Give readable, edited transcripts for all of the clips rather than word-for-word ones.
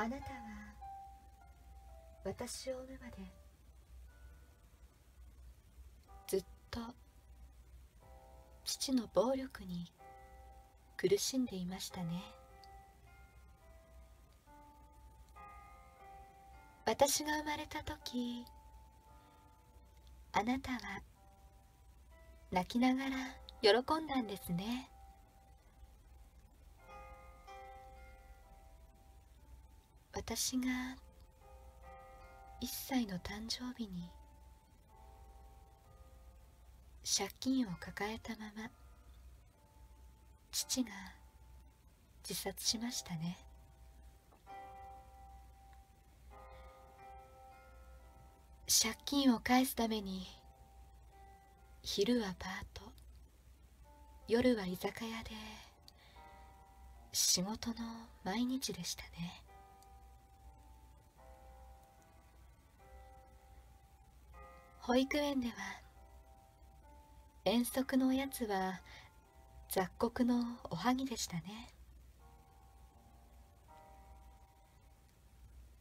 あなたは私を産むまでずっと父の暴力に苦しんでいましたね。私が生まれた時、あなたは泣きながら喜んだんですね。私が1歳の誕生日に借金を抱えたまま父が自殺しましたね。借金を返すために昼はパート、夜は居酒屋で仕事の毎日でしたね。保育園では遠足のおやつは雑穀のおはぎでしたね。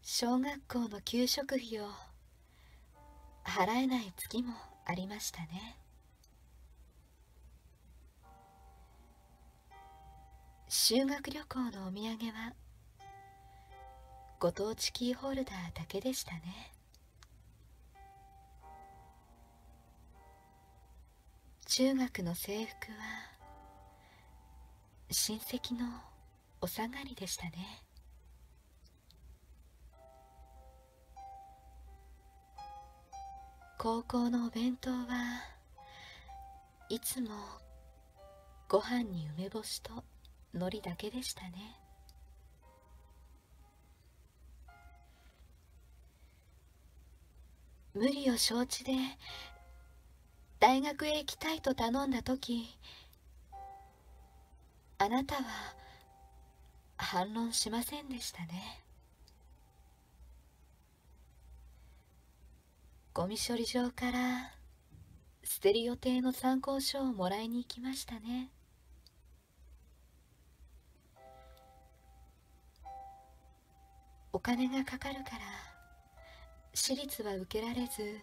小学校の給食費を払えない月もありましたね。修学旅行のお土産はご当地キーホルダーだけでしたね。中学の制服は親戚のお下がりでしたね。高校のお弁当はいつもご飯に梅干しと海苔だけでしたね。無理を承知で大学へ行きたいと頼んだ時、あなたは反論しませんでしたね。ゴミ処理場から捨てる予定の参考書をもらいに行きましたね。お金がかかるから私立は受けられず、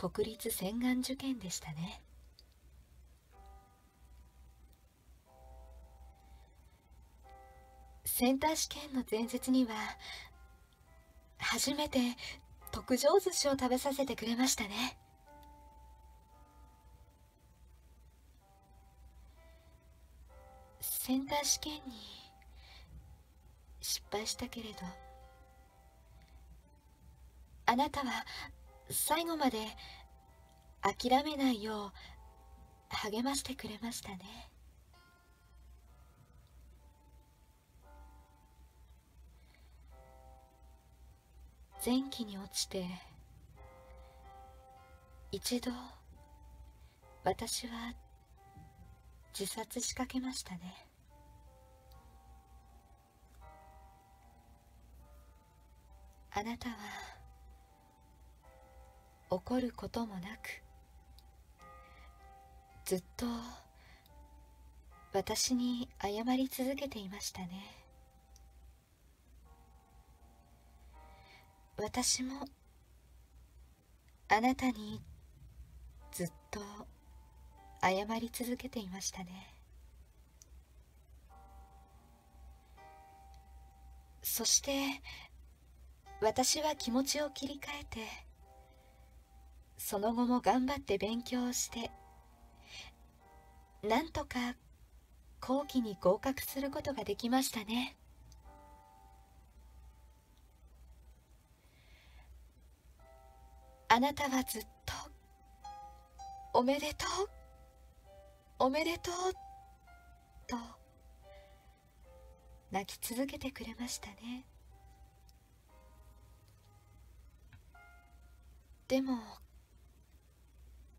国立洗顔受験でしたね。センター試験の前日には初めて特上寿司を食べさせてくれましたね。センター試験に失敗したけれど、あなたは最後まで諦めないよう励ましてくれましたね。前期に落ちて一度私は自殺しかけましたね。あなたは怒ることもなくずっと私に謝り続けていましたね。私もあなたにずっと謝り続けていましたね。そして私は気持ちを切り替えて、その後も頑張って勉強をして、なんとか後期に合格することができましたね。あなたはずっとおめでとう、おめでとうと泣き続けてくれましたね。でも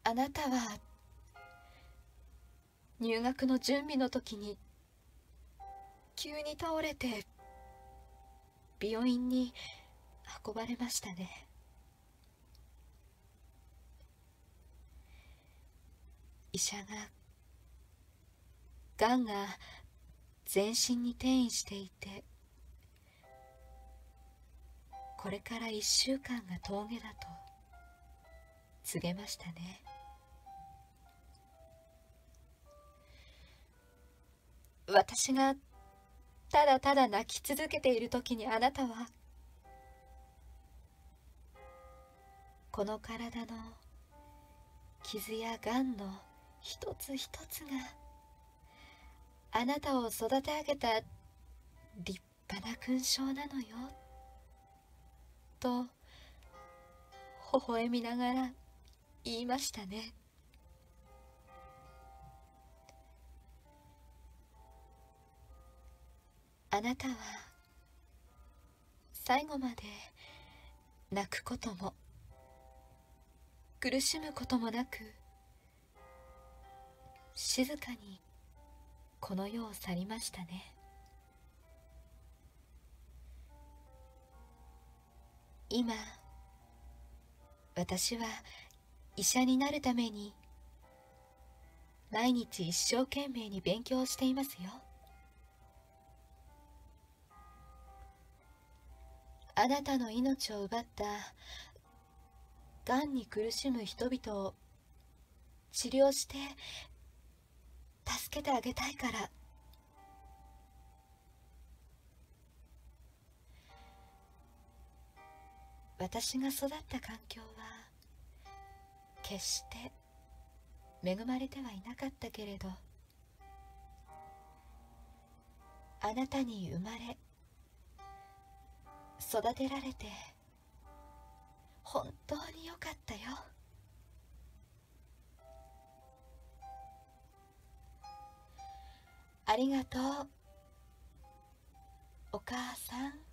あなたは入学の準備の時に急に倒れて病院に運ばれましたね。医者ががんが全身に転移していてこれから1週間が峠だと告げましたね。私がただただ泣き続けている時にあなたは、この体の傷やがんの一つ一つがあなたを育て上げた立派な勲章なのよと微笑みながら言いましたね。あなたは最後まで泣くことも苦しむこともなく、静かにこの世を去りましたね。今私は医者になるために毎日一生懸命に勉強していますよ。あなたの命を奪ったがんに苦しむ人々を治療して助けてあげたいから。私が育った環境は決して恵まれてはいなかったけれど、あなたに生まれ育てられて本当によかったよ。ありがとう、お母さん。